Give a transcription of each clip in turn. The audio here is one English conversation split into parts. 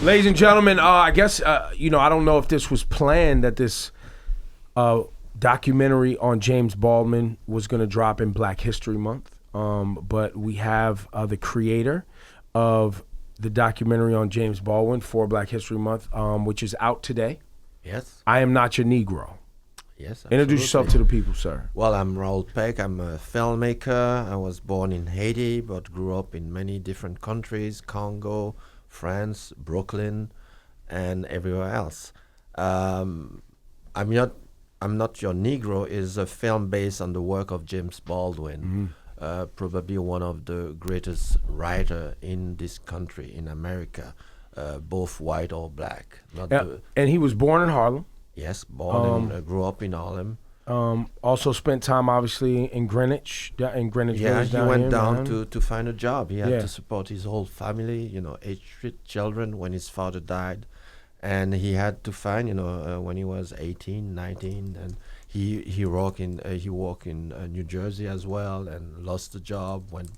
Ladies and gentlemen, I guess, I don't know if this was planned that this documentary on James Baldwin was going to drop in Black History Month. But we have the creator of the documentary on James Baldwin for Black History Month, which is out today. Yes. I Am Not Your Negro. Yes, absolutely. Introduce yourself to the people, sir. Well, I'm Raoul Peck. I'm a filmmaker. I was born in Haiti, but grew up in many different countries, Congo, France, Brooklyn, and everywhere else. I'm Not Your Negro is a film based on the work of James Baldwin, probably one of the greatest writer in this country, in America, both white or black. And he was born in Harlem. Yes, born and grew up in Harlem. Also spent time, obviously, in Greenwich. Yeah, he went down to find a job. He had Yeah. to support his whole family, 8 children when his father died. And he had to find, when he was 18, 19, and he worked in New Jersey as well, and lost the job, went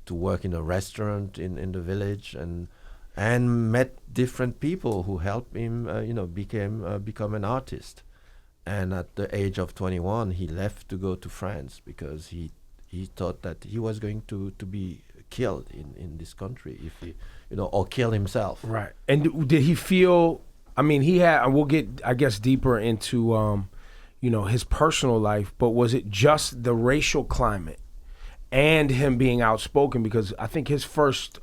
to work in a restaurant in the village, and met different people who helped him, become an artist. And at the age of 21, he left to go to France because he thought that he was going to be killed in this country if he, or kill himself. Right. And did he feel? I mean, we'll get, I guess, deeper into, his personal life. But was it just the racial climate and him being outspoken? Because I think his first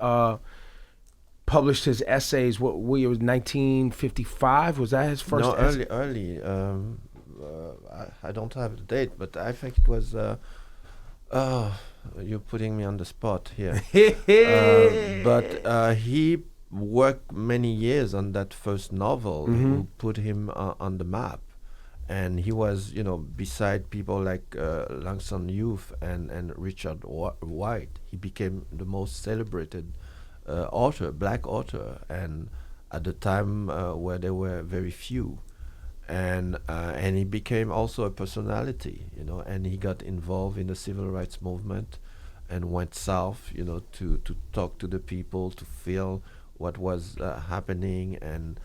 published his essays. What year was 1955? Was that his first? No, early. I don't have the date, but I think it was. You're putting me on the spot here. But he worked many years on that first novel, who put him on the map, and he was, beside people like Langston Hughes and Richard White. He became the most celebrated black author, and at the time where there were very few. And he became also a personality, and he got involved in the civil rights movement and went south, to talk to the people, to feel what was happening, and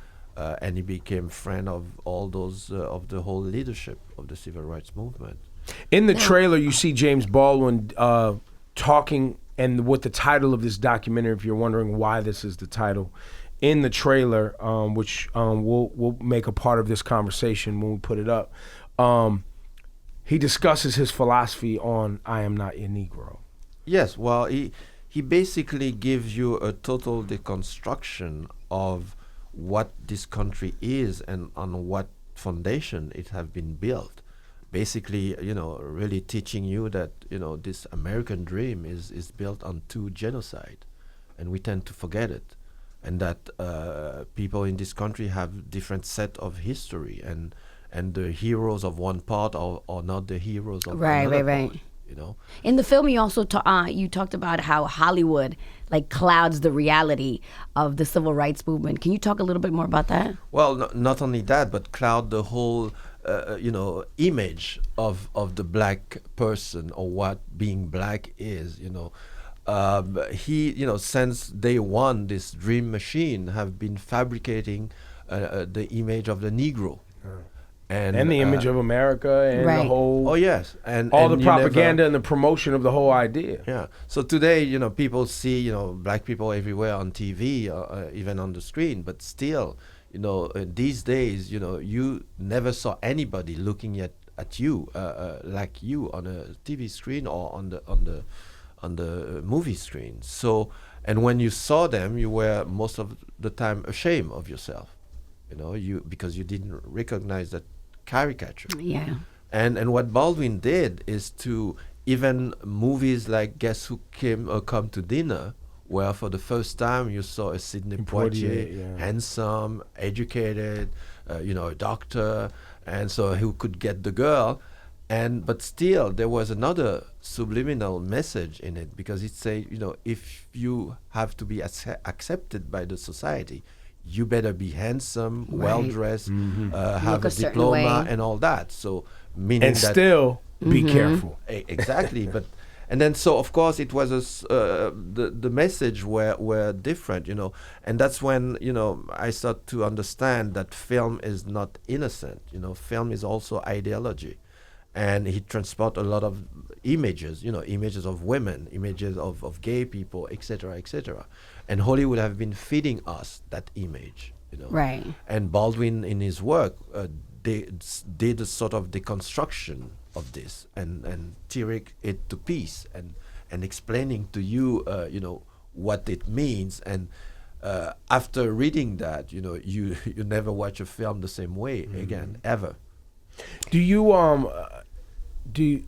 he became friend of all those, of the whole leadership of the civil rights movement. In the trailer, you see James Baldwin talking, and with the title of this documentary, if you're wondering why this is the title, in the trailer, which we'll make a part of this conversation when we put it up, he discusses his philosophy on I Am Not Your Negro. Yes, well, he basically gives you a total deconstruction of what this country is and on what foundation it have been built. Basically, really teaching you that, this American dream is built on 2 genocide, and we tend to forget it. And that people in this country have different set of history, and the heroes of one part are not the heroes of another part. In the film, you also you talked about how Hollywood clouds the reality of the civil rights movement. Can you talk a little bit more about that? Well, not only that, but cloud the whole image of the black person, or what being black is. He, since day one, this dream machine have been fabricating the image of the Negro. And the image of America, and the whole... Oh, yes. And all the propaganda and the promotion of the whole idea. Yeah. So today, people see, black people everywhere on TV, even on the screen, but still, these days, you never saw anybody looking at you like you on a TV screen or on the movie screen. So, and when you saw them, you were most of the time ashamed of yourself, because you didn't recognize that caricature. Yeah. And what Baldwin did is to, even movies like Guess Who Come to Dinner, where for the first time you saw a Sidney Poitier, handsome, educated, a doctor, and so who could get the girl. But still, there was another subliminal message in it, because it said, if you have to be accepted by the society, you better be handsome, well-dressed, have a diploma, and all that. So, meaning and that still be careful. Exactly, but And then so of course it was the message were different, and that's when I start to understand that film is not innocent. Film is also ideology, and he transport a lot of images, images of women, images of gay people, etc., etc. And Hollywood have been feeding us that image, Right. And Baldwin in his work did a sort of deconstruction of this and tearing it to piece and explaining to you, what it means. And after reading that, you never watch a film the same way again, ever. Do you do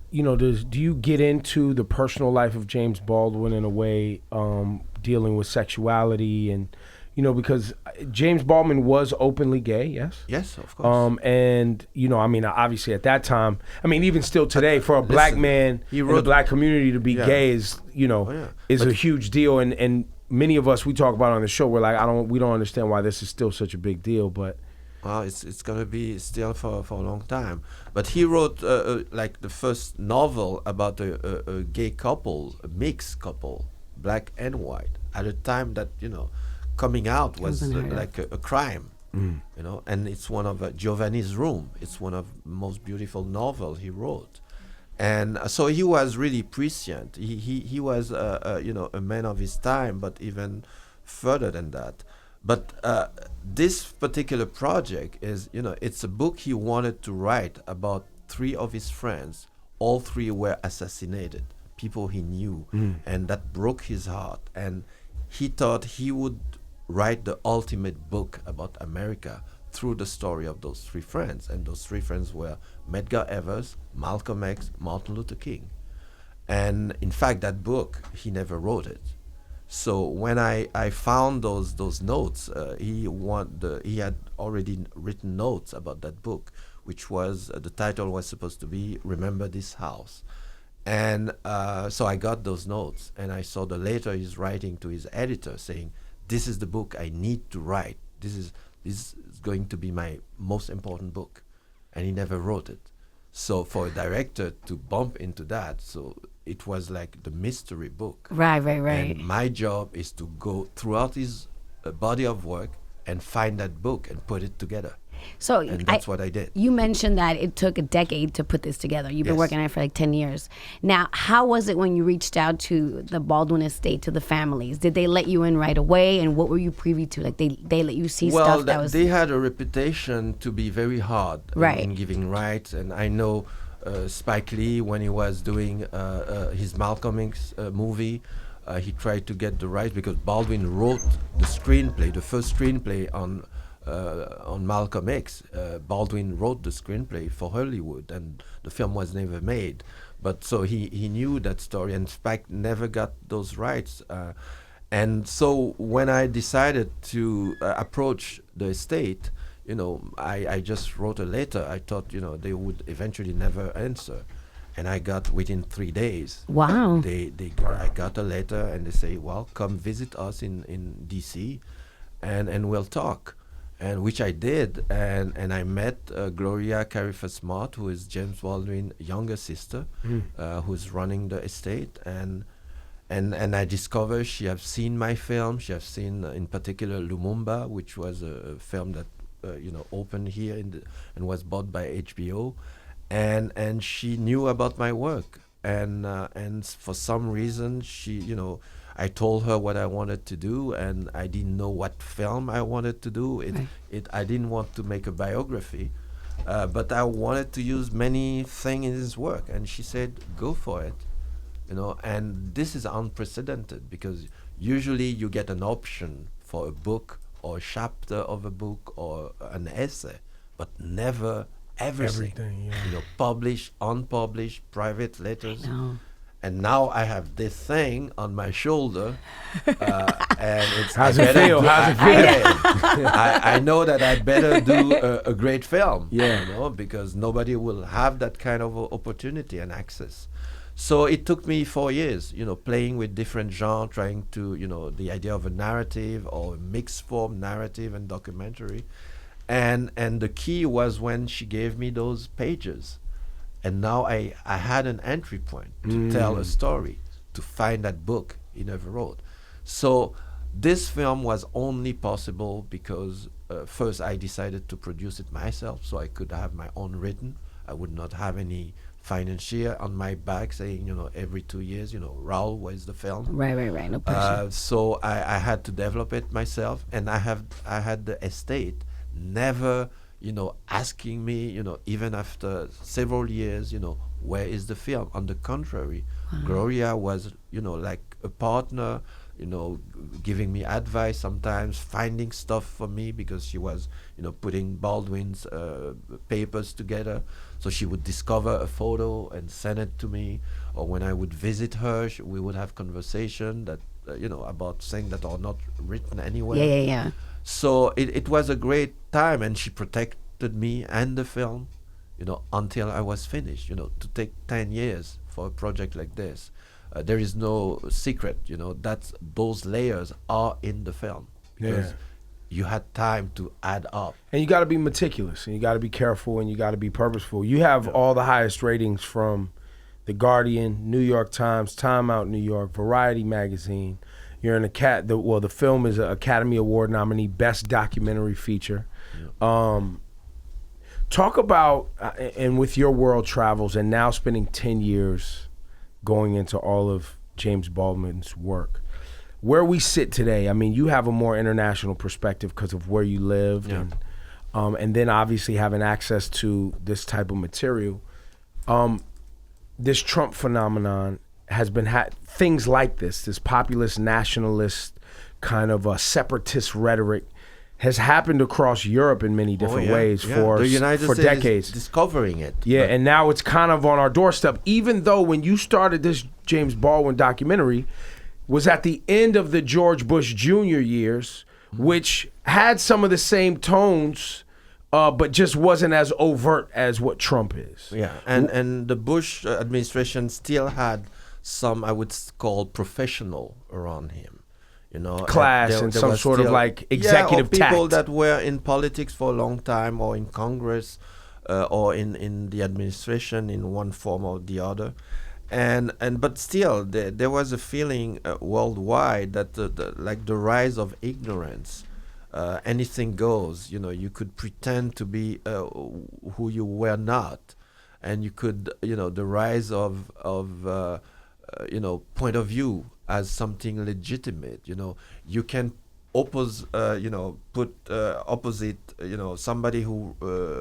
you get into the personal life of James Baldwin in a way, dealing with sexuality and because James Baldwin was openly gay, yes? Yes, of course. And obviously at that time, even still today, for a black man in the black community to be gay is is a huge deal, and many of us, we talk about it on the show, we're like, we don't understand why this is still such a big deal, but well, it's gonna be still for a long time. But he wrote like the first novel about a gay couple, a mixed couple, black and white, at a time that coming out was like a crime, and it's one of Giovanni's Room. It's one of the most beautiful novels he wrote, and so he was really prescient. He was a man of his time, but even further than that. But this particular project is, it's a book he wanted to write about 3 of his friends. All 3 were assassinated, people he knew, and that broke his heart. And he thought he would write the ultimate book about America through the story of those 3 friends. And those 3 friends were Medgar Evers, Malcolm X, Martin Luther King. And in fact, that book, he never wrote it. So when I found those notes, he had already written notes about that book, which was, the title was supposed to be Remember This House. And so I got those notes, and I saw the letter he's writing to his editor saying, this is the book I need to write. This is going to be my most important book. And he never wrote it. So for a director to bump into that, so it was like the mystery book. Right. And my job is to go throughout his body of work and find that book and put it together. So and that's what I did. You mentioned that it took a decade to put this together. You've been working on it for like 10 years. Now, how was it when you reached out to the Baldwin estate, to the families? Did they let you in right away? And what were you privy to? Like they let you see stuff that was... They had a reputation to be very hard in giving rights. And I know Spike Lee, when he was doing his Malcolm X movie, he tried to get the rights because Baldwin wrote the screenplay, the first screenplay on Malcolm X. Baldwin wrote the screenplay for Hollywood, and the film was never made. But so he knew that story, and Spike never got those rights. And so when I decided to approach the estate, I just wrote a letter. I thought, they would eventually never answer. And I got within 3 days. Wow. I got a letter, and they say, well, come visit us in D.C. and we'll talk. And which I did, and I met Gloria Carifa-Smart, who is James Baldwin's younger sister, who's running the estate, and I discovered she has seen my film. She has seen, in particular, Lumumba, which was a film that opened here and was bought by HBO, and she knew about my work, and for some reason she I told her what I wanted to do, and I didn't know what film I wanted to do. I didn't want to make a biography, but I wanted to use many things in his work. And she said, go for it. And this is unprecedented because usually you get an option for a book or a chapter of a book or an essay, but never everything. Published, unpublished, private letters. And now I have this thing on my shoulder, and it's... How's it feel? I know that I better do a great film, because nobody will have that kind of opportunity and access. So it took me 4 years, playing with different genres, trying to, the idea of a narrative or a mixed form narrative and documentary. And the key was when she gave me those pages. And now I had an entry point to tell a story, to find that book he never wrote. So this film was only possible because first I decided to produce it myself, so I could have my own written. I would not have any financier on my back saying, every 2 years, Raoul, where's the film? Right. No pressure. So I had to develop it myself, and I had the estate never, asking me, even after several years, where is the film? On the contrary, Gloria was, like a partner, giving me advice sometimes, finding stuff for me because she was, putting Baldwin's papers together. So she would discover a photo and send it to me. Or when I would visit her, we would have conversation that, about things that are not written anywhere. Yeah. So it was a great time, and she protected me and the film, until I was finished. To take 10 years for a project like this. There is no secret, that those layers are in the film because you had time to add up. And you got to be meticulous, and you got to be careful, and you got to be purposeful. You have all the highest ratings from The Guardian, New York Times, Time Out New York, Variety Magazine. You're in the film is an Academy Award nominee, Best Documentary Feature. Talk about, and with your world travels and now spending 10 years going into all of James Baldwin's work, where we sit today. I mean, you have a more international perspective because of where you lived, and then obviously having access to this type of material. This Trump phenomenon has been things like this populist nationalist kind of a separatist rhetoric has happened across Europe in many different ways for the United States decades. Is discovering it. Yeah, and now it's kind of on our doorstep, even though when you started this James Baldwin documentary was at the end of the George Bush Jr. years, which had some of the same tones, but just wasn't as overt as what Trump is. Yeah, and the Bush administration still had some, I would call, professional around him. Class and some sort of like executive or people tact. that were in politics for a long time, or in Congress, or in the administration in one form or the other, but still there was a feeling worldwide that the rise of ignorance, anything goes. You could pretend to be who you were not, and you could the rise of point of view as something legitimate. You can put opposite, somebody who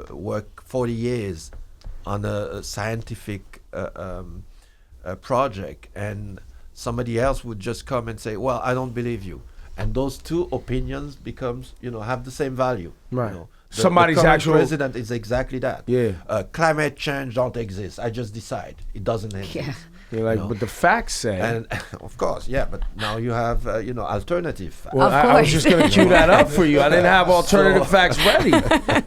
worked 40 years on a scientific project, and somebody else would just come and say, well, I don't believe you. And those two opinions becomes, have the same value. Right. Somebody's Somebody's actual president is exactly that. Yeah. Climate change don't exist. I just decide it doesn't exist. Yeah. You're like, but the facts say. And of course, but now you have, alternative facts. Well, I was just going to cue that up for you. I didn't have alternative facts ready.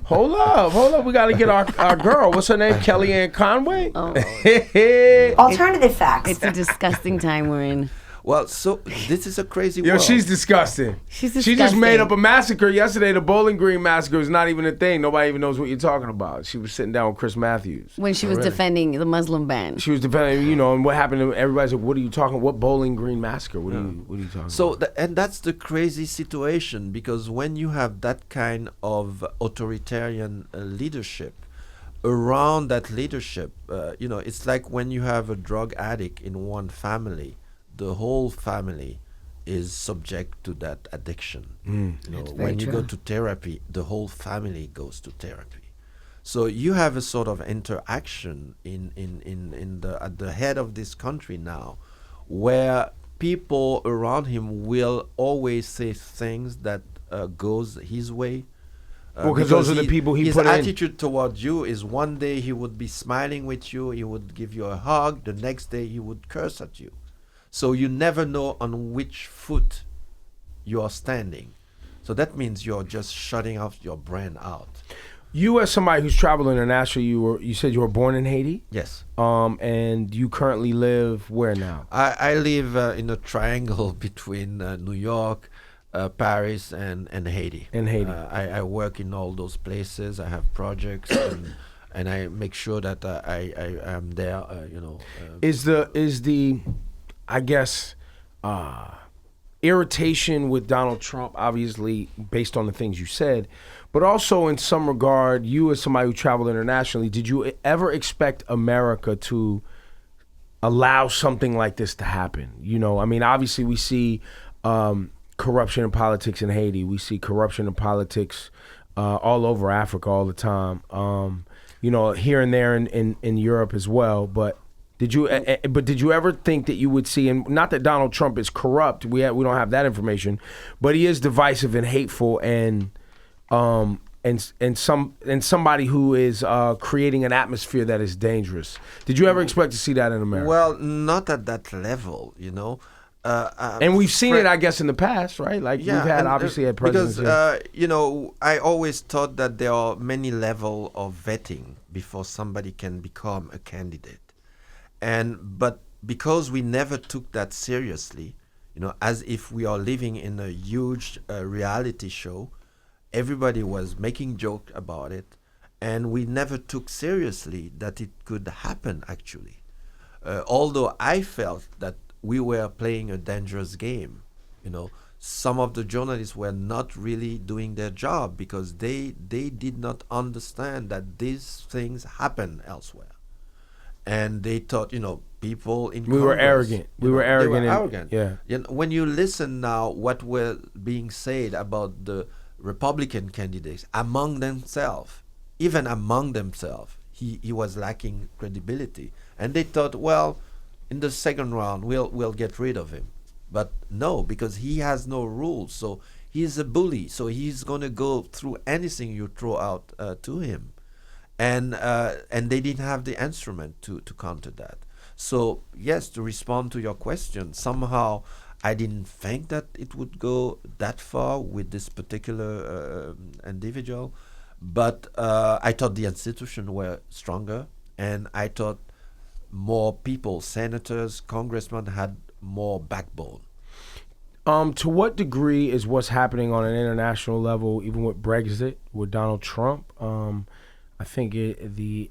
Hold up. We got to get our girl. What's her name? Kellyanne Conway? Oh. Alternative facts. It's a disgusting time we're in. Well, so this is a crazy Yo, world. she's disgusting. She's She just disgusting. made up a massacre yesterday. The Bowling Green massacre is not even a thing. Nobody even knows what you're talking about. She was sitting down with Chris Matthews. When she was defending the Muslim ban. She was defending, and what happened to everybody's like, what are you talking about? What Bowling Green massacre? What are you talking So, about? and that's the crazy situation, because when you have that kind of authoritarian leadership, around that leadership, it's like when you have a drug addict in one family, the whole family is subject to that addiction. When you go to therapy, the whole family goes to therapy. So you have a sort of interaction at the head of this country now, where people around him will always say things that goes his way. Because those are the people he his put in. His attitude towards you is one day he would be smiling with you, he would give you a hug, the next day he would curse at you. So you never know on which foot you are standing. So that means you're just shutting off your brain out. You, as somebody who's traveled internationally, you said you were born in Haiti? Yes. And you currently live where now? I live in a triangle between New York, Paris, and Haiti. In Haiti. I work in all those places. I have projects. And and I make sure that I am there. Is the I guess irritation with Donald Trump, obviously based on the things you said, but also in some regard, you as somebody who traveled internationally, did you ever expect America to allow something like this to happen? I mean, obviously we see corruption in politics in Haiti. We see corruption in politics all over Africa all the time. Here and there in Europe as well. But did you ever think that you would see, and not that Donald Trump is corrupt, we don't have that information, but he is divisive and hateful and somebody who is creating an atmosphere that is dangerous. Did you ever expect to see that in America? Well, not at that level, and we've seen it, I guess, in the past, right? Like we've had obviously had presidents. Because I always thought that there are many levels of vetting before somebody can become a candidate, but because we never took that seriously, as if we are living in a huge reality show, everybody was making joke about it, and we never took seriously that it could happen actually. Although I felt that we were playing a dangerous game. Some of the journalists were not really doing their job because they did not understand that these things happen elsewhere. And they thought, people in we were arrogant. We were arrogant. Yeah. When you listen now what were being said about the Republican candidates among themselves, even among themselves, he was lacking credibility. And they thought, well, in the second round, we'll get rid of him. But no, because he has no rules. So he's a bully. So he's going to go through anything you throw out to him. And they didn't have the instrument to counter that. So yes, to respond to your question, somehow I didn't think that it would go that far with this particular individual. But I thought the institutions were stronger. And I thought more people, senators, congressmen, had more backbone. To what degree is what's happening on an international level, even with Brexit, with Donald Trump? I think Italy's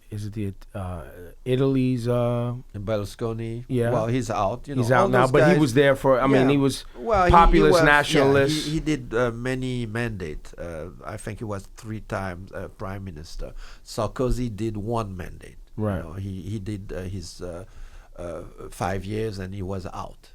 Berlusconi. Yeah. Well, he's out. He's out now, but he was there for. I mean, he was populist, he was, nationalist. He did many mandates. I think he was 3 times prime minister. Sarkozy did 1 mandate. Right. He did his 5 years and he was out.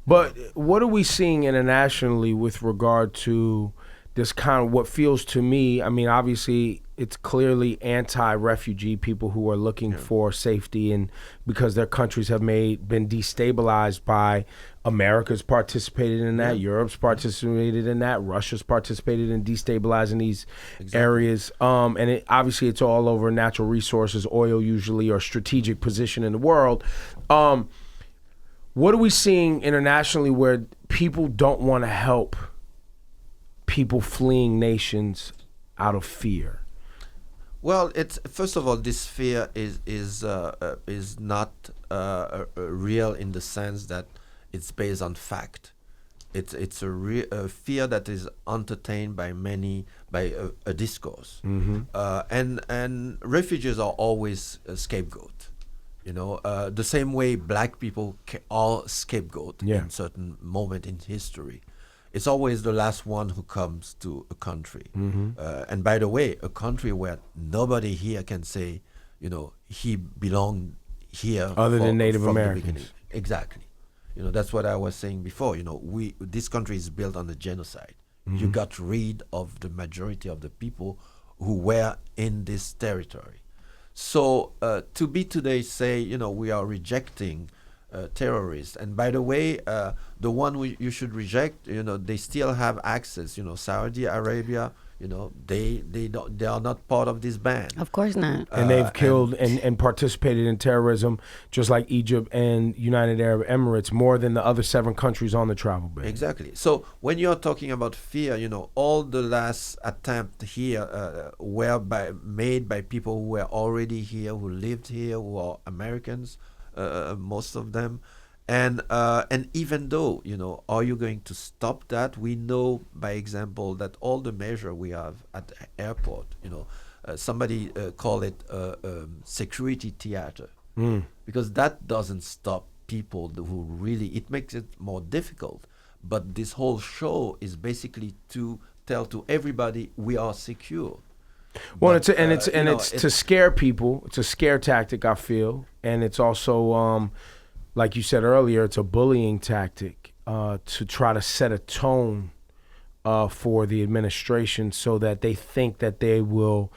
But what are we seeing internationally with regard to this kind of what feels to me? I mean, obviously, it's clearly anti-refugee people who are looking for safety, and because their countries have been destabilized by America's participated in that, Europe's participated in that, Russia's participated in destabilizing these areas, and obviously it's all over natural resources, oil usually, or strategic position in the world. What are we seeing internationally where people don't want to help people fleeing nations out of fear? Well, it's first of all, this fear is not real in the sense that it's based on fact. It's a fear that is entertained by many by a discourse, and refugees are always a scapegoat. The same way black people are scapegoat in certain moment in history. It's always the last one who comes to a country. And by the way, a country where nobody here can say, he belonged here. Other than Native Americans. Exactly. That's what I was saying before. This country is built on the genocide. You got rid of the majority of the people who were in this territory. So to be today say, we are rejecting terrorists. And by the way, the one you should reject, they still have access. Saudi Arabia, they are not part of this ban. Of course not. And they've killed and participated in terrorism, just like Egypt and United Arab Emirates, more than the other 7 countries on the travel ban. Exactly. So when you're talking about fear, all the last attempt here were made by people who were already here, who lived here, who are Americans. Most of them, and even though are you going to stop that? We know by example that all the measure we have at the airport, somebody call it security theater, because that doesn't stop people who really, it makes it more difficult. But this whole show is basically to tell to everybody we are secure. Well, But, it's to scare people. It's a scare tactic, I feel, and it's also, like you said earlier, it's a bullying tactic to try to set a tone for the administration so that they think that they will,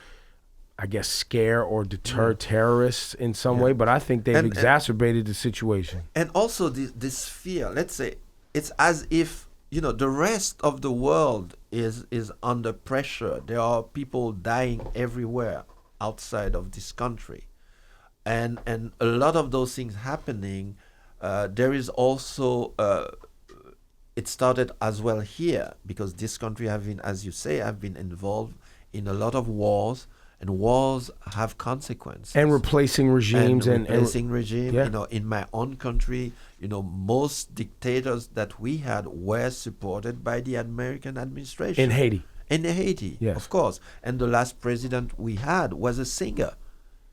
I guess, scare or deter terrorists in some way. But I think they've exacerbated the situation. And also this fear. Let's say it's as if the rest of the world is under pressure. There are people dying everywhere outside of this country, and a lot of those things happening. There is also it started as well here, because this country have been, as you say, have been involved in a lot of wars, and wars have consequences. And replacing regimes and replacing regime. Yeah. In my own country, most dictators that we had were supported by the American administration. In Haiti. In Haiti, Yes. of course. And the last president we had was a singer.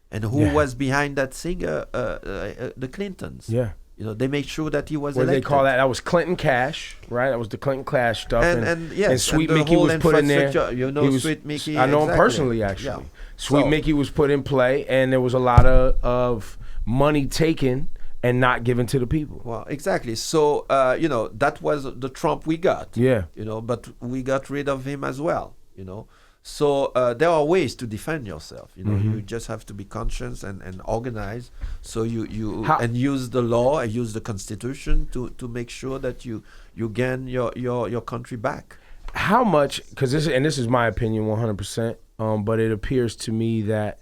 And who was behind that singer? The Clintons. Yeah. They made sure that he was What do they elected. call that? That was Clinton Cash, right? That was the Clinton Cash stuff. And yes, and Sweet and the Mickey whole was put in there. infrastructure, Sweet Mickey. I know him exactly. personally, actually. Yeah. Sweet So- Mickey was put in play, and there was a lot of money taken and not given to the people. Well, exactly. So, that was the Trump we got. Yeah. But we got rid of him as well, So there are ways to defend yourself. You just have to be conscious and organized. So and use the law and use the Constitution to make sure that you gain your country back. How much? Because this is my opinion, 100%. But it appears to me that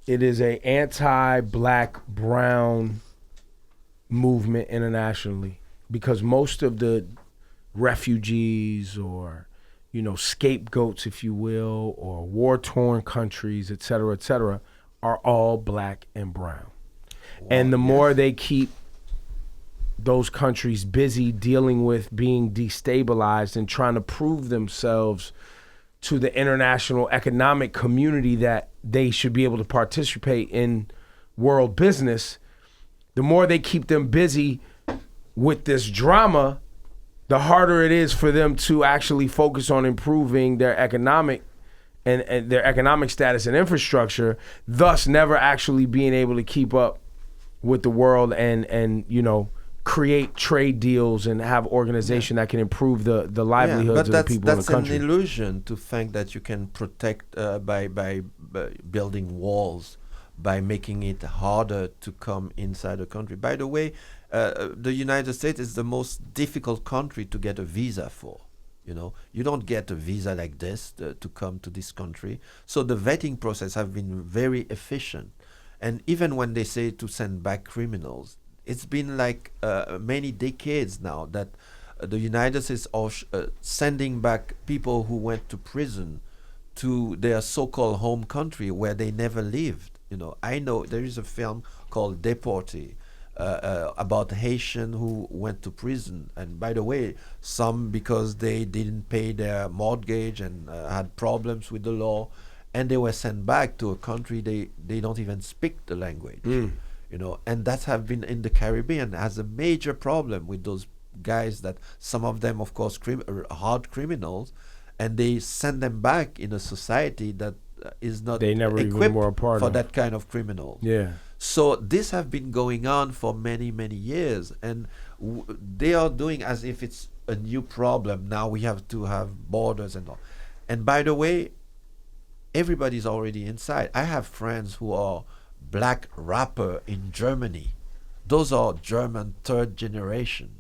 it is a anti-black brown movement internationally, because most of the refugees or scapegoats, if you will, or war-torn countries, et cetera, are all black and brown. Wow, and the more they keep those countries busy dealing with being destabilized and trying to prove themselves to the international economic community that they should be able to participate in world business, the more they keep them busy with this drama, the harder it is for them to actually focus on improving their economic and their economic status and infrastructure, thus never actually being able to keep up with the world and create trade deals and have organization that can improve the livelihoods of the people in the country. That's an illusion to think that you can protect by building walls, by making it harder to come inside the country. By the way, the United States is the most difficult country to get a visa for. You don't get a visa like this to come to this country. So the vetting process have been very efficient. And even when they say to send back criminals, it's been like many decades now that the United States are sending back people who went to prison to their so-called home country where they never lived. I know there is a film called Deportee about Haitian who went to prison. And by the way, some because they didn't pay their mortgage and had problems with the law, and they were sent back to a country they don't even speak the language. And that have been in the Caribbean has a major problem with those guys that some of them, of course, are hard criminals, and they send them back in a society that is not they never equipped even were a part for of that kind of criminal. Yeah. So this have been going on for many, many years, and they are doing as if it's a new problem. Now we have to have borders and all. And by the way, everybody's already inside. I have friends who are black rapper in Germany. Those are German third generation.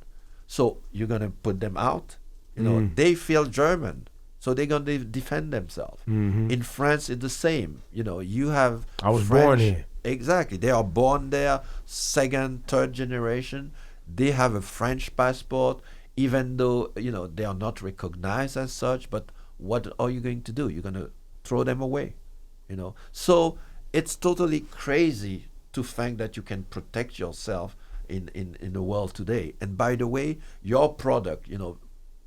So you're going to put them out? They feel German. So they're going to defend themselves. Mm-hmm. In France, it's the same. You have I was French, born here. Exactly. They are born there, second, third generation. They have a French passport, even though, they are not recognized as such. But what are you going to do? You're going to throw them away, So it's totally crazy to think that you can protect yourself in the world today. And by the way, your product,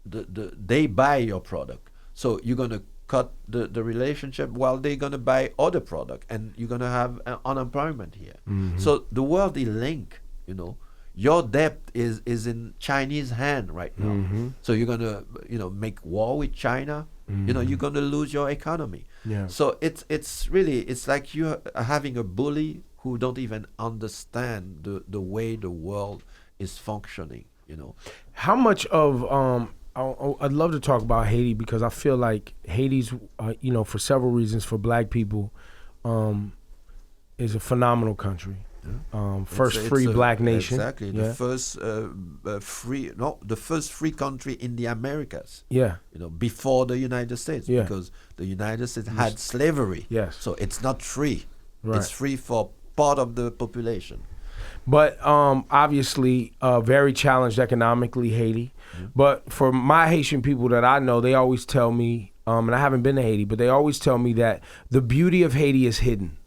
they buy your product. So you're going to cut the relationship while they're going to buy other product, and you're going to have unemployment here. So the world is linked, you know. Your debt is in Chinese hand right now. So you're going to, you know, make war with China. You know, you're going to lose your economy. Yeah. So it's really, it's like you're having a bully who don't even understand the way the world is functioning, you know. How much of I'd love to talk about Haiti, because I feel like Haiti's, you know, for several reasons, for Black people, is a phenomenal country. First free Black nation. Exactly. Yeah. The first the first free country in the Americas. Yeah. You know, before the United States, Yeah. because the United States had slavery. Yes. So it's not free. Right. It's free for part of the population. But obviously, very challenged economically, Haiti. But for my Haitian people that I know, they always tell me, and I haven't been to Haiti, but they always tell me that the beauty of Haiti is hidden.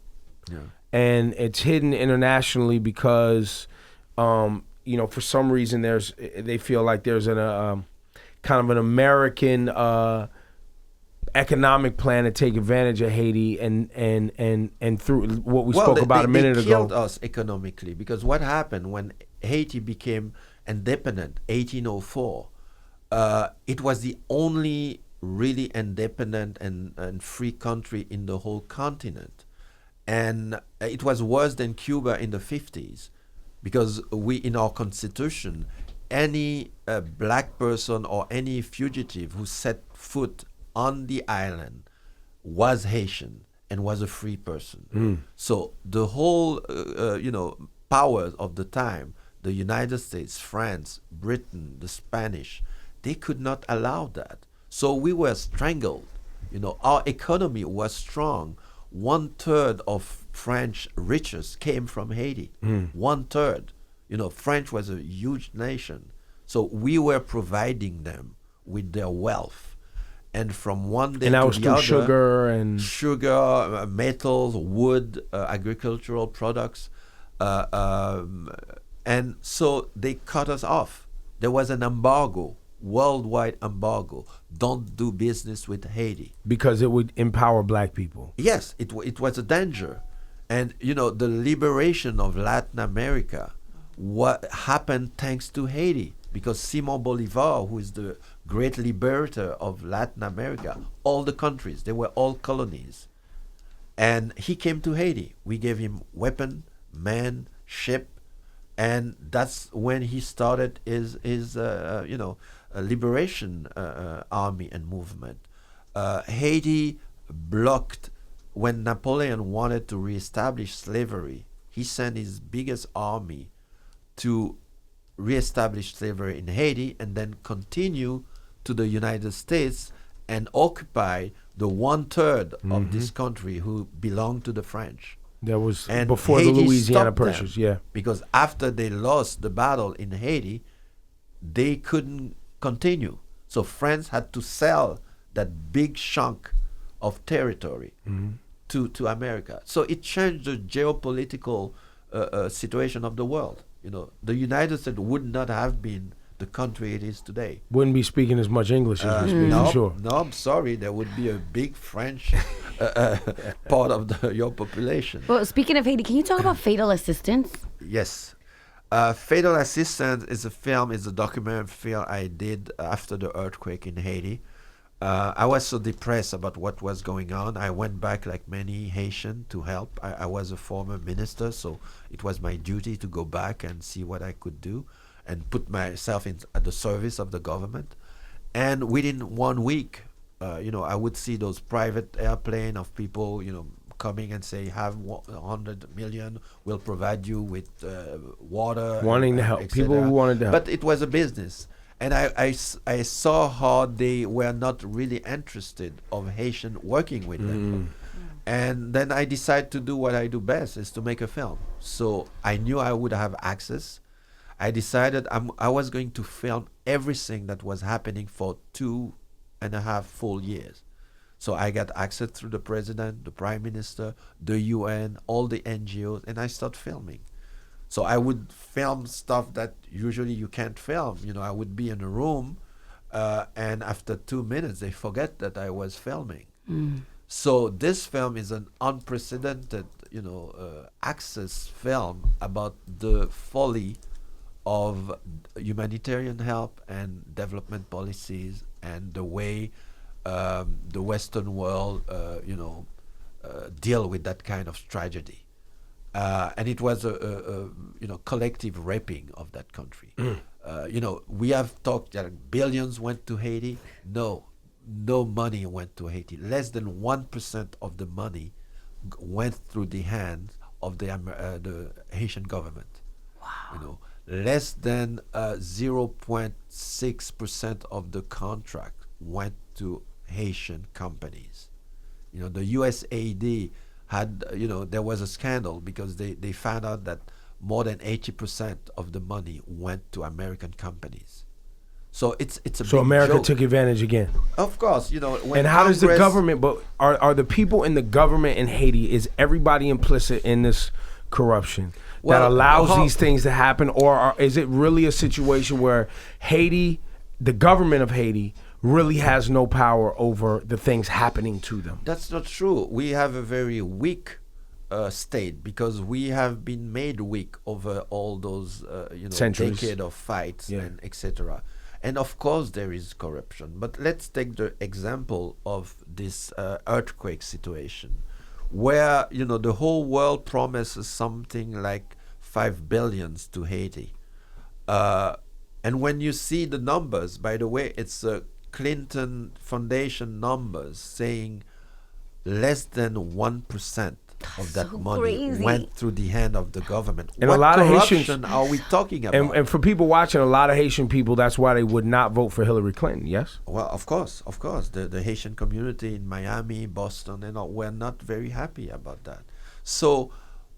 Yeah. And it's hidden internationally because, you know, for some reason they feel like there's an kind of an American economic plan to take advantage of Haiti and through what we spoke about a minute ago. They killed us economically, because what happened when Haiti became independent, 1804, it was the only really independent and free country in the whole continent. And it was worse than Cuba in the 50s, because we, in our constitution, any Black person or any fugitive who set foot on the island was Haitian and was a free person. So the whole, you know, powers of the time, the United States, France, Britain, the Spanish, they could not allow that. So we were strangled. You know, our economy was strong. 1/3 of French riches came from Haiti. 1/3. You know, French was a huge nation. So we were providing them with their wealth. And from one day and that to was the through other, sugar, metals, wood, agricultural products. And so they cut us off. There was an embargo, worldwide embargo. Don't do business with Haiti. because it would empower Black people. Yes, it was a danger. And, you know, the liberation of Latin America, what happened thanks to Haiti, because Simon Bolivar, who is the great liberator of Latin America, all the countries, they were all colonies. And he came to Haiti. We gave him weapon, man, ship, and that's when he started his you know, liberation army and movement. Haiti blocked, when Napoleon wanted to reestablish slavery, he sent his biggest army to reestablish slavery in Haiti and then continue to the United States and occupy the 1/3 of this country who belonged to the French. That was And before Haiti the Louisiana stopped them, Purchase, yeah. because after they lost the battle in Haiti, they couldn't continue. So France had to sell that big chunk of territory to America. So it changed the geopolitical situation of the world. You know, the United States would not have been the country it is today. Wouldn't be speaking as much English as we speak, No, for sure. no, I'm sorry. There would be a big French part of your population. Well, speaking of Haiti, can you talk about Fatal Assistance? Yes. Fatal Assistance is a documentary film I did after the earthquake in Haiti. I was so depressed about what was going on. I went back, like many Haitian, to help. I was a former minister, so it was my duty to go back and see what I could do and put myself at the service of the government. And within 1 week, you know, I would see those private airplane of people, you know, coming and say, have 100 million, we'll provide you with water. Wanting to help. People who wanted to help. But it was a business. And I saw how they were not really interested of Haitian working with them. And then I decided to do what I do best, is to make a film. So I knew I would have access. I decided I was going to film everything that was happening for 2.5 full years. So I got access through the president, the prime minister, the UN, all the NGOs, and I started filming. So I would film stuff that usually you can't film. You know, I would be in a room, and after 2 minutes, they forget that I was filming. So this film is an unprecedented, access film about the folly of humanitarian help and development policies and the way the Western world, deal with that kind of tragedy. And it was a collective raping of that country. We have talked that billions went to Haiti. No money went to Haiti. Less than 1% of the money went through the hands of the Haitian government. Wow. Less than 0.6% of the contract went to Haitian companies. The USAID had, there was a scandal because they found out that more than 80% of the money went to American companies. So it's a so big America joke. took advantage again. Of course, when and how does the Congress- government? But are the people in the government in Haiti? Is everybody implicit in this corruption that allows these things to happen, or is it really a situation where Haiti, the government of Haiti, really has no power over the things happening to them? That's not true. We have a very weak state because we have been made weak over all those Centuries. decade of fights and etc. And of course there is corruption. But let's take the example of this earthquake situation, where the whole world promises something like 5 billions to Haiti, and when you see the numbers, by the way, it's Clinton Foundation numbers saying less than 1% of that So money crazy. went through the hand of the government. And what a lot of corruption Haitians are we talking about? And for people watching, a lot of Haitian people, that's why they would not vote for Hillary Clinton. Yes. Well, of course. The Haitian community in Miami, Boston, and all, we're not very happy about that. So,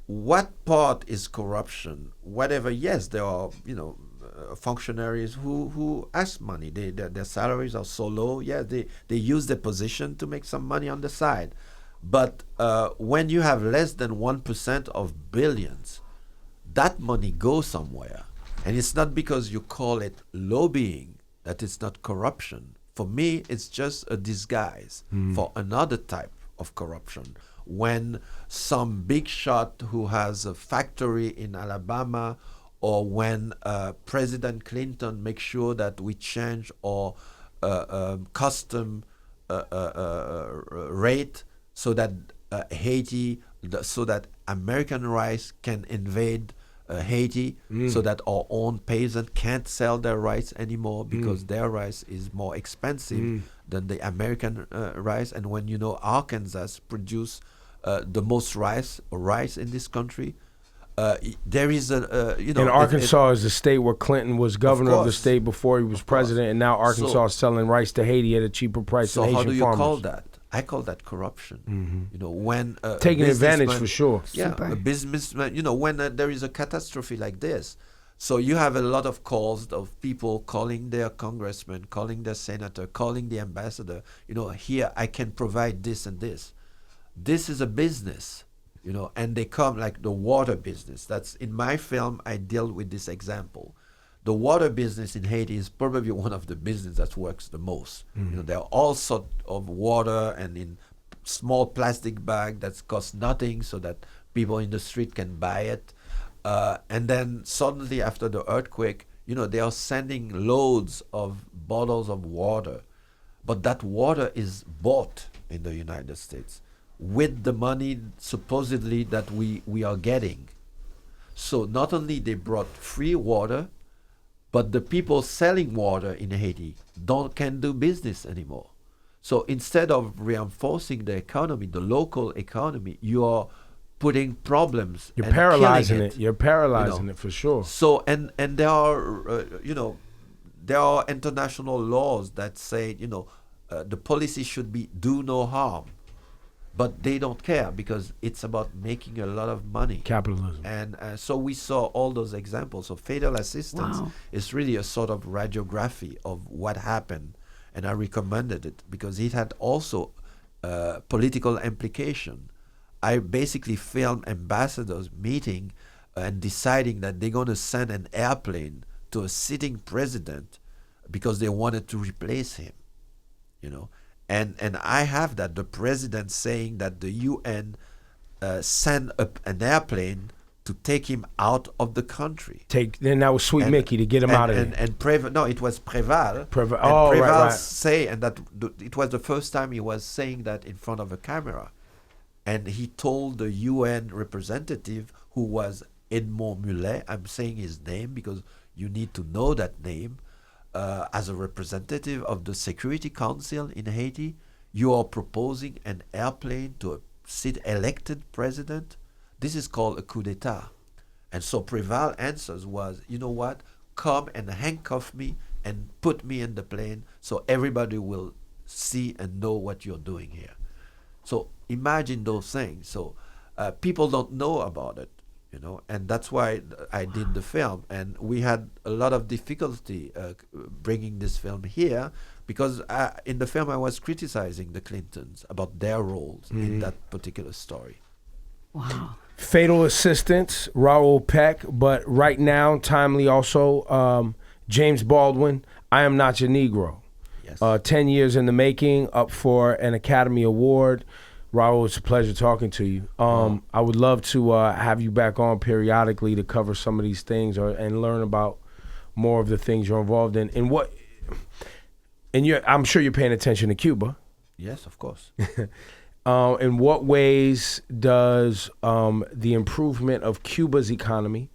what part is corruption? Whatever. Yes, there are functionaries who ask money. Their salaries are so low. Yeah, they use their position to make some money on the side. But when you have less than 1% of billions, that money goes somewhere. And it's not because you call it lobbying that it's not corruption. For me, it's just a disguise for another type of corruption. When some big shot who has a factory in Alabama, or when President Clinton makes sure that we change our custom rate so that Haiti, so that American rice can invade Haiti, so that our own peasant can't sell their rice anymore because their rice is more expensive than the American rice. And when Arkansas produce the most rice in this country, there is And Arkansas is the state where Clinton was governor of the state before he was president, and now Arkansas is selling rice to Haiti at a cheaper price so than how Haitian do you farmers. call that? I call that corruption. When Taking advantage businessman- for sure. Yeah, Super. a businessman. When there is a catastrophe like this, so you have a lot of calls of people calling their congressman, calling their senator, calling the ambassador. Here I can provide this and this. This is a business. And they come like the water business. That's in my film. I deal with this example. The water business in Haiti is probably one of the business that works the most. There are all sorts of water and in small plastic bag that cost nothing, so that people in the street can buy it. And then suddenly after the earthquake, they are sending loads of bottles of water, but that water is bought in the United States with the money supposedly that we are getting. So not only they brought free water, but the people selling water in Haiti can't do business anymore. So instead of reinforcing the economy, the local economy, you are putting problems. You're and paralyzing killing it. You're paralyzing it for sure. So and there are there are international laws that say the policy should be do no harm. But they don't care because it's about making a lot of money. Capitalism. And so we saw all those examples. So fatal assistance is really a sort of radiography of what happened. And I recommended it because it had also political implication. I basically filmed ambassadors meeting and deciding that they're going to send an airplane to a sitting president because they wanted to replace him. And I have that, the president saying that the UN sent an airplane to take him out of the country. Then that was Sweet Mickey to get him out of there. No, it was Preval. Preval, right. Say, and that it was the first time he was saying that in front of a camera. And he told the UN representative, who was Edmond Mulet, I'm saying his name because you need to know that name, as a representative of the Security Council in Haiti, you are proposing an airplane to a elected president. This is called a coup d'etat. And so Preval answers was, you know what, come and handcuff me and put me in the plane so everybody will see and know what you're doing here. So imagine those things. So people don't know about it, you know, and that's why I did the film. And we had a lot of difficulty bringing this film here because in the film I was criticizing the Clintons about their roles in that particular story. Wow. Fatal Assistance, Raoul Peck, but right now, timely also, James Baldwin, I Am Not Your Negro. Yes. 10 years in the making, up for an Academy Award. Raoul, it's a pleasure talking to you. I would love to have you back on periodically to cover some of these things and learn about more of the things you're involved in. I'm sure you're paying attention to Cuba. Yes, of course. In what ways does the improvement of Cuba's economy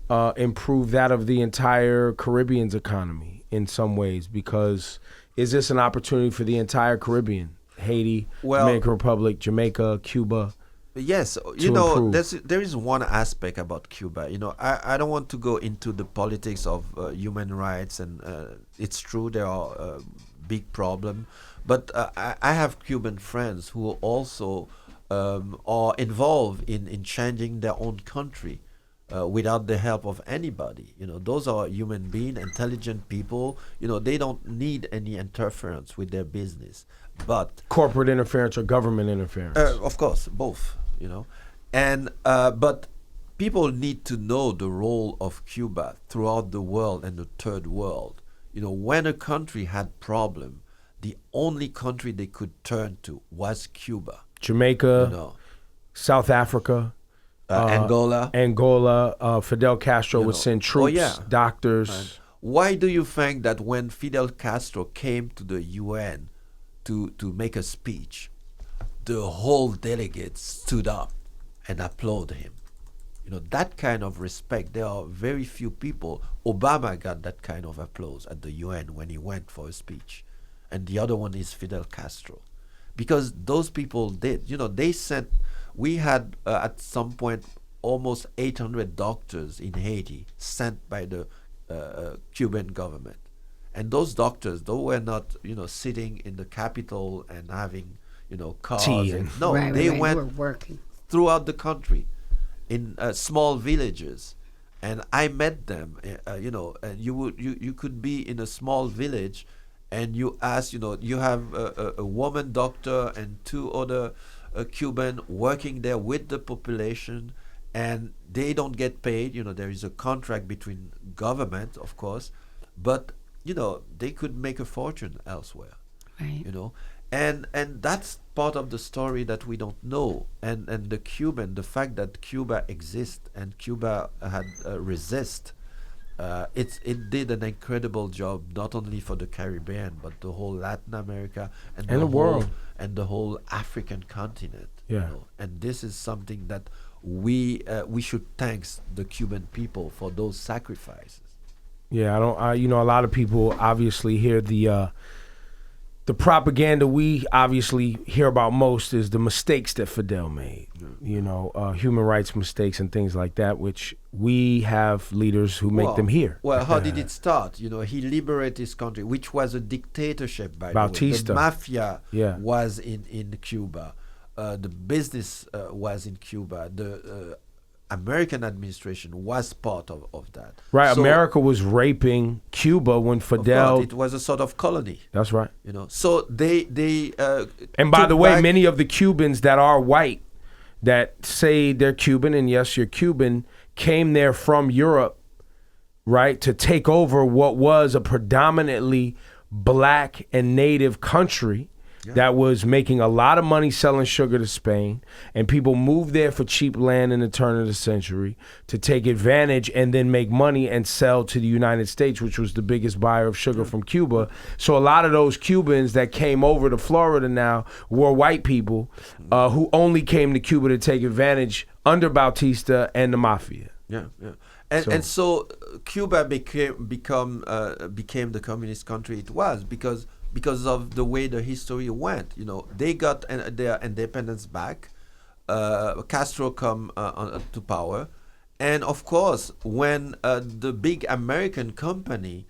improve that of the entire Caribbean's economy in some ways? Because is this an opportunity for the entire Caribbean? Haiti, Dominican Republic, Jamaica, Cuba? Yes, you know, there is one aspect about Cuba. You know, I don't want to go into the politics of human rights, and it's true there are big problems. But I have Cuban friends who also are involved in changing their own country without the help of anybody. You know, those are human beings, intelligent people. You know, they don't need any interference with their business. But corporate interference or government interference? Of course, both. You know, and but people need to know the role of Cuba throughout the world and the third world. You know, when a country had problem, the only country they could turn to was Cuba. Jamaica, you know, South Africa, Angola. Fidel Castro would send troops, doctors. And why do you think that when Fidel Castro came to the UN to make a speech, the whole delegates stood up and applauded him? You know, that kind of respect, there are very few people. Obama got that kind of applause at the UN when he went for a speech. And the other one is Fidel Castro. Because those people did, you know, we had at some point almost 800 doctors in Haiti sent by the Cuban government. And those doctors, they were not, you know, sitting in the Capitol and having, you know, cars. They went working throughout the country in small villages. And I met them, you know, and you could be in a small village and you ask, you know, you have a woman doctor and two other Cuban working there with the population, and they don't get paid. You know, there is a contract between government, of course, but, you know, they could make a fortune elsewhere. Right. You know, and that's part of the story that we don't know. And the fact that Cuba exists and Cuba had resist. It did an incredible job, not only for the Caribbean, but the whole Latin America and the world and the whole African continent. Yeah. You know? And this is something that we should thank the Cuban people for those sacrifices. Yeah, you know, a lot of people obviously hear the propaganda we obviously hear about most is the mistakes that Fidel made, you know, human rights mistakes and things like that, which we have leaders who make them here. Well, how did it start? You know, he liberated his country, which was a dictatorship, by Bautista. the way. The mafia was in Cuba. The business was in Cuba. The American administration was part of that. Right, so America was raping Cuba when Fidel. It was a sort of colony. That's right. You know, so they and by the way, many of the Cubans that are white, that say they're Cuban, and yes, you're Cuban, came there from Europe, right, to take over what was a predominantly black and native country that was making a lot of money selling sugar to Spain, and people moved there for cheap land in the turn of the century to take advantage and then make money and sell to the United States, which was the biggest buyer of sugar from Cuba. So a lot of those Cubans that came over to Florida now were white people who only came to Cuba to take advantage under Bautista and the mafia. Yeah. And so Cuba became the communist country it was because of the way the history went. They got their independence back. Castro come to power, and of course, when the big American company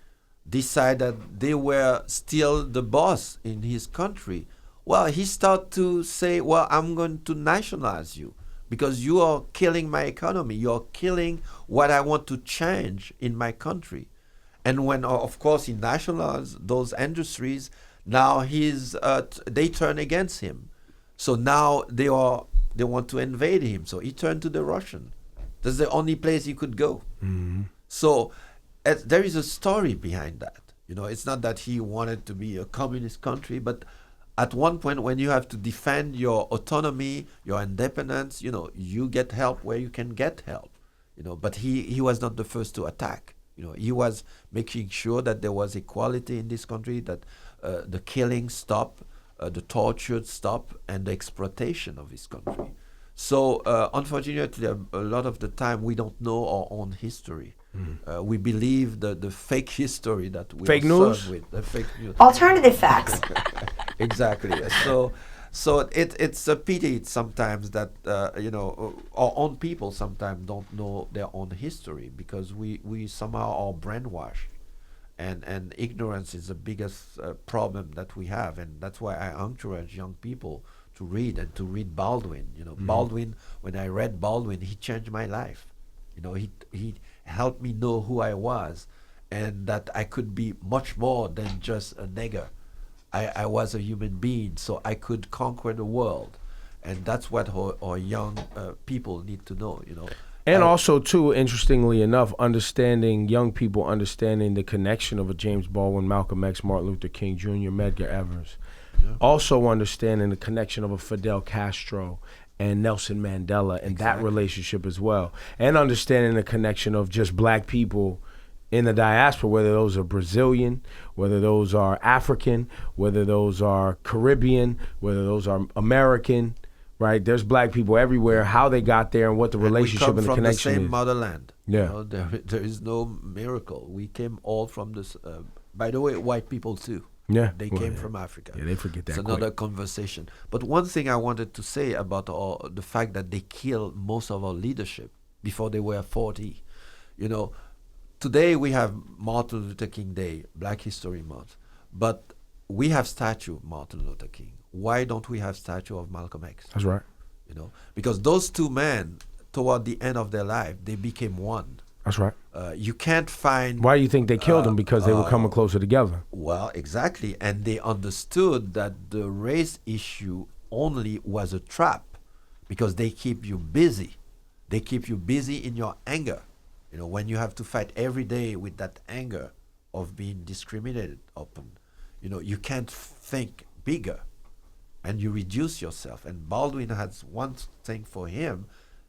decided they were still the boss in his country, well, he started to say, "Well, I'm going to nationalize you because you are killing my economy. You're killing what I want to change in my country." And when, of course, he nationalized those industries, now they turn against him. So now they want to invade him. So he turned to the Russian. That's the only place he could go. Mm-hmm. So there is a story behind that. It's not that he wanted to be a communist country, but at one point when you have to defend your autonomy, your independence, you get help where you can get help. But he was not the first to attack. He was making sure that there was equality in this country, that the killing stop, the torture stop, and the exploitation of this country. So unfortunately, a lot of the time we don't know our own history. We believe the fake history that we fake are news served with. The fake news. Alternative facts. Exactly. So it's a pity sometimes that our own people sometimes don't know their own history because we somehow are brainwashed, and ignorance is the biggest problem that we have, and that's why I encourage young people to read Baldwin. Baldwin. When I read Baldwin, he changed my life. He helped me know who I was, and that I could be much more than just a nigger. I was a human being, so I could conquer the world, and that's what our young people need to know. And also, too, interestingly enough, young people understanding the connection of a James Baldwin, Malcolm X, Martin Luther King Jr., Medgar Evers. Yeah. Also understanding the connection of a Fidel Castro and Nelson Mandela and that relationship as well. And understanding the connection of just black people in the diaspora, whether those are Brazilian, whether those are African, whether those are Caribbean, whether those are American, right? There's black people everywhere, how they got there and what the relationship and the connection is. We come from the same motherland. Yeah. There is no miracle. We came all from this, by the way, white people too. Yeah. They came from Africa. Yeah, they forget that. It's another conversation. But one thing I wanted to say about the fact that they killed most of our leadership before they were 40. Today we have Martin Luther King Day, Black History Month, but we have statue of Martin Luther King. Why don't we have statue of Malcolm X? That's right. Because those two men, toward the end of their life, they became one. That's right. You can't find... Why do you think they killed them? Because they were coming closer together. Well, exactly. And they understood that the race issue only was a trap because they keep you busy. They keep you busy in your anger. When you have to fight every day with that anger of being discriminated upon, you can't think bigger and you reduce yourself. And Baldwin has one thing for him.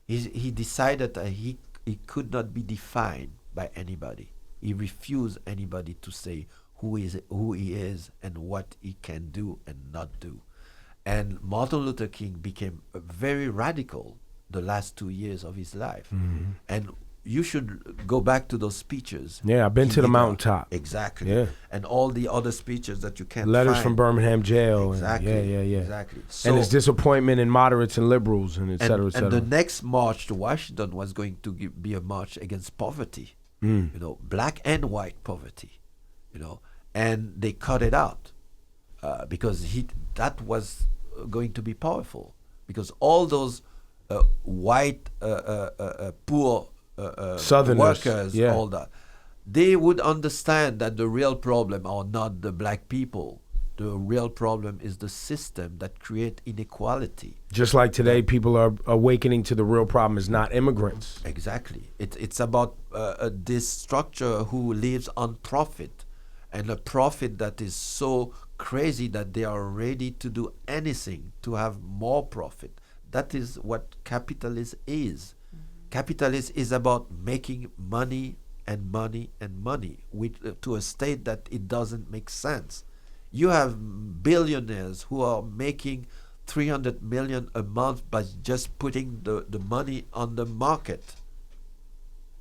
He decided that he could not be defined by anybody. He refused anybody to say who he is and what he can do and not do. And Martin Luther King became very radical the last 2 years of his life. Mm-hmm. And you should go back to those speeches. Yeah, I've been to the mountaintop. Exactly. Yeah. And all the other speeches that you can't Letters find. from Birmingham jail. Exactly. Yeah. Exactly. So, and his disappointment in moderates and liberals and et cetera, et cetera. And the next march to Washington was going to be a march against poverty. Black and white poverty. And they cut it out because that was going to be powerful. Because all those white poor Southerners, workers, all that, they would understand that the real problem are not the black people. The real problem is the system that create inequality. Just like today, people are awakening to the real problem is not immigrants. Exactly. It's about this structure who lives on profit and a profit that is so crazy that they are ready to do anything to have more profit. That is what capitalism is. Capitalism is about making money and money and money to a state that it doesn't make sense. You have billionaires who are making 300 million a month by just putting the money on the market.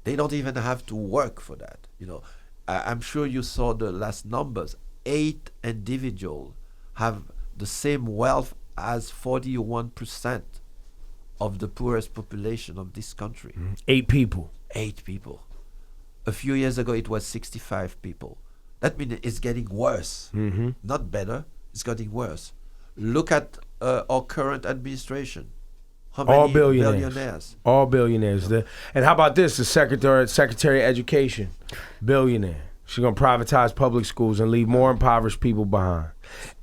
They don't even have to work for that. I'm sure you saw the last numbers. 8 individuals have the same wealth as 41% of the poorest population of this country. 8 people. 8 people. A few years ago, it was 65 people. That means it's getting worse, not better. It's getting worse. Look at our current administration. How many All billionaires. All billionaires. And how about this? The Secretary of Education, billionaire. She's going to privatize public schools and leave more impoverished people behind.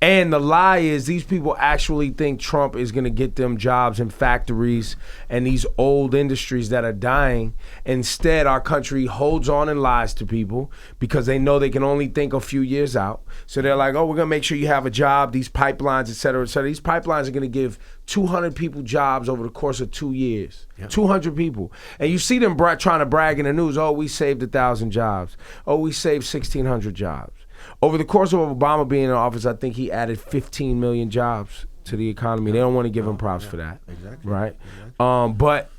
And the lie is these people actually think Trump is going to get them jobs in factories and these old industries that are dying. Instead, our country holds on and lies to people because they know they can only think a few years out. So they're like, oh, we're going to make sure you have a job, these pipelines, et cetera, et cetera. These pipelines are going to give 200 people jobs over the course of 2 years. Yep. 200 people. And you see them trying to brag in the news, oh, we saved 1,000 jobs. Oh, we saved 1,600 jobs. Over the course of Obama being in office, I think he added 15 million jobs to the economy. They don't want to give him props for that. Exactly. Right? Exactly. But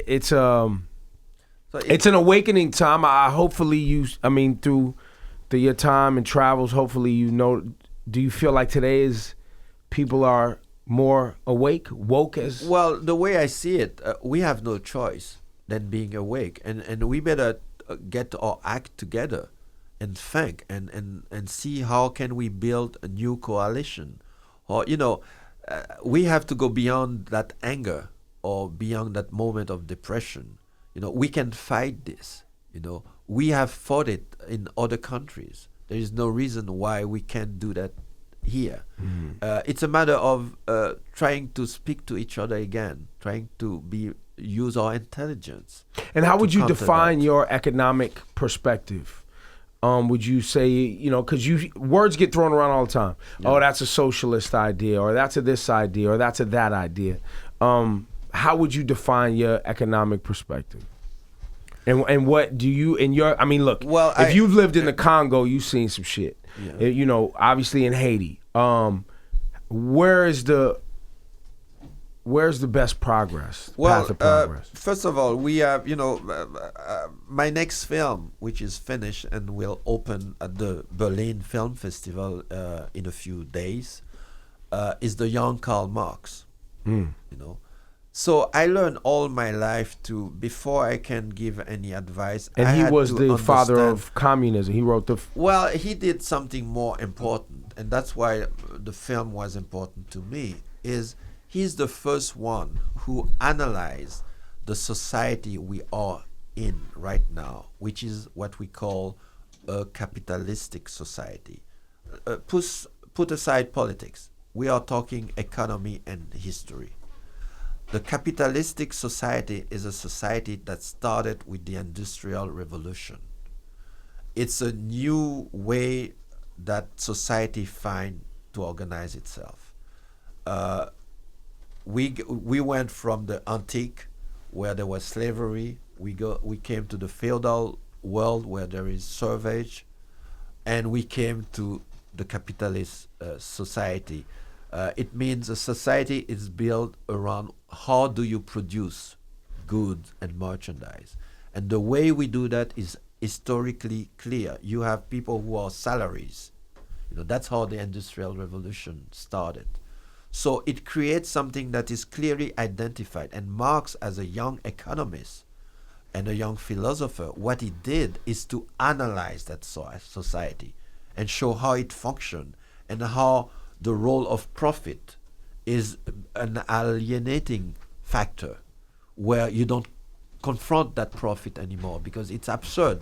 it's an awakening time. Hopefully through your time and travels, hopefully do you feel like today is people are more woke as? Well, the way I see it, we have no choice than being awake. And we better get our act together and think and see how can we build a new coalition. Or, we have to go beyond that anger or beyond that moment of depression. We can fight this. We have fought it in other countries. There is no reason why we can't do that here. It's a matter of trying to speak to each other again, trying to use our intelligence. And how would you define your economic perspective? Would you say, because words get thrown around all the time. Yeah. Oh, that's a socialist idea, or that's a this idea, or that's a that idea. How would you define your economic perspective? And what do you, look, if you've lived in the Congo, you've seen some shit. Yeah. Obviously in Haiti. Where's the best progress? Path of progress? First of all, we have, my next film, which is finished and will open at the Berlin Film Festival in a few days, is the young Karl Marx. So I learned all my life before I can give any advice. And he was the father of communism. He wrote Well, he did something more important, and that's why the film was important to me, is he's the first one who analyzed the society we are in right now, which is what we call a capitalistic society. Put aside politics. We are talking economy and history. The capitalistic society is a society that started with the Industrial Revolution. It's a new way that society finds to organize itself. We went from the antique, where there was slavery. We came to the feudal world, where there is servage, and we came to the capitalist society. It means a society is built around how do you produce goods and merchandise. And the way we do that is historically clear. You have people who are salaries. That's how the Industrial Revolution started. So it creates something that is clearly identified. And Marx, as a young economist and a young philosopher, what he did is to analyze that society and show how it functioned and how the role of profit is an alienating factor where you don't confront that profit anymore because it's absurd.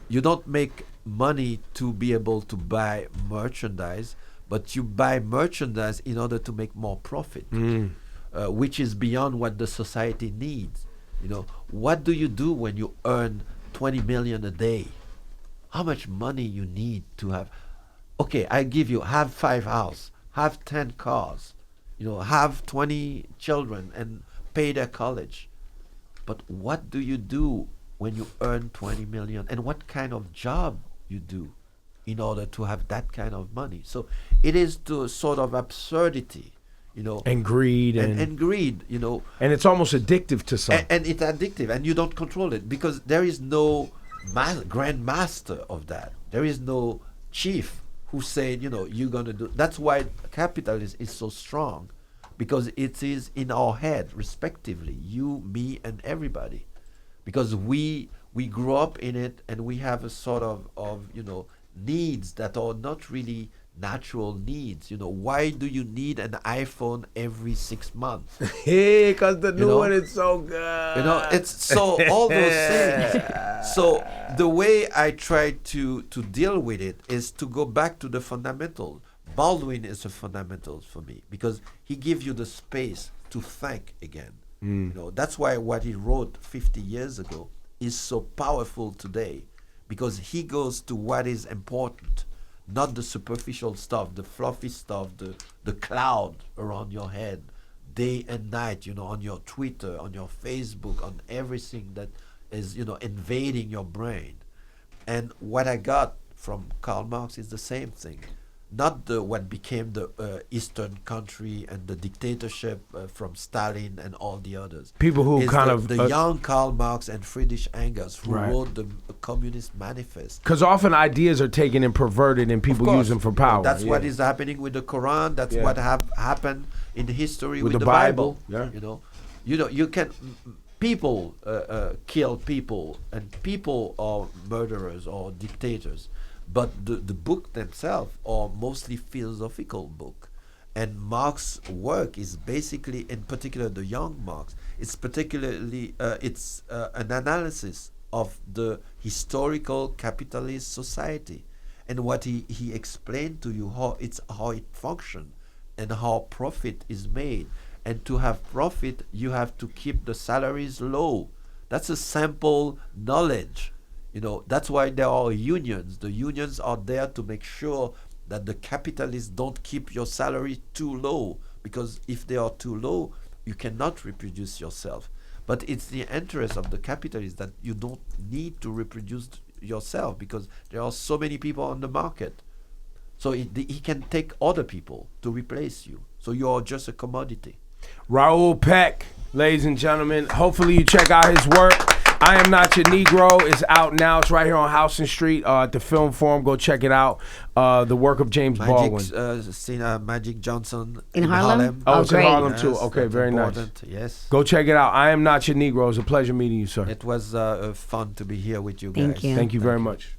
You don't make money to be able to buy merchandise, but you buy merchandise in order to make more profit, which is beyond what the society needs. What do you do when you earn 20 million a day? how much money you need to have. Okay, I give you, have 5 houses, have 10 cars, have 20 children and pay their college. But what do you do when you earn 20 million, and what kind of job you do in order to have that kind of money? So it is to a sort of absurdity, and greed and greed, and it's almost addictive to some. and it's addictive, and you don't control it because there is no grand master of that. There is no chief who's saying, you're going to do. That's why capitalism is so strong, because it is in our head, respectively, you, me, and everybody, because we grew up in it, and we have a sort of needs that are not really natural needs. Why do you need an iPhone every 6 months? Hey, because the new one is so good. It's so all those things. So the way I try to deal with it is to go back to the fundamental. Baldwin is a fundamental for me because he gives you the space to think again. That's why what he wrote 50 years ago is so powerful today, because he goes to what is important, not the superficial stuff, the fluffy stuff, the cloud around your head, day and night, on your Twitter, on your Facebook, on everything that is, invading your brain. And what I got from Karl Marx is the same thing. Not what became the Eastern country and the dictatorship from Stalin and all the others. People who the young Karl Marx and Friedrich Engels who wrote the Communist Manifest. Because often ideas are taken and perverted, and people use them for power. That's what is happening with the Quran. That's what happened in history with the Bible. You can people kill people, and people are murderers or dictators. But the book themselves are mostly philosophical book. And Marx's work is basically, in particular the young Marx, it's particularly, it's an analysis of the historical capitalist society. And what he explained to you, how it functions and how profit is made. And to have profit, you have to keep the salaries low. That's a simple knowledge. That's why there are unions. The unions are there to make sure that the capitalists don't keep your salary too low, because if they are too low, you cannot reproduce yourself. But it's the interest of the capitalists that you don't need to reproduce yourself, because there are so many people on the market. So he can take other people to replace you. So you are just a commodity. Raoul Peck, ladies and gentlemen. Hopefully you check out his work. I Am Not Your Negro is out now. It's right here on Houston Street at the Film Forum. Go check it out. The work of James Baldwin. Magic Johnson in Harlem. Oh, it's great. in Harlem too. Okay, very nice. Yes. Go check it out. I Am Not Your Negro. It was a pleasure meeting you, sir. It was fun to be here with you guys. Thank you. Thank you very much.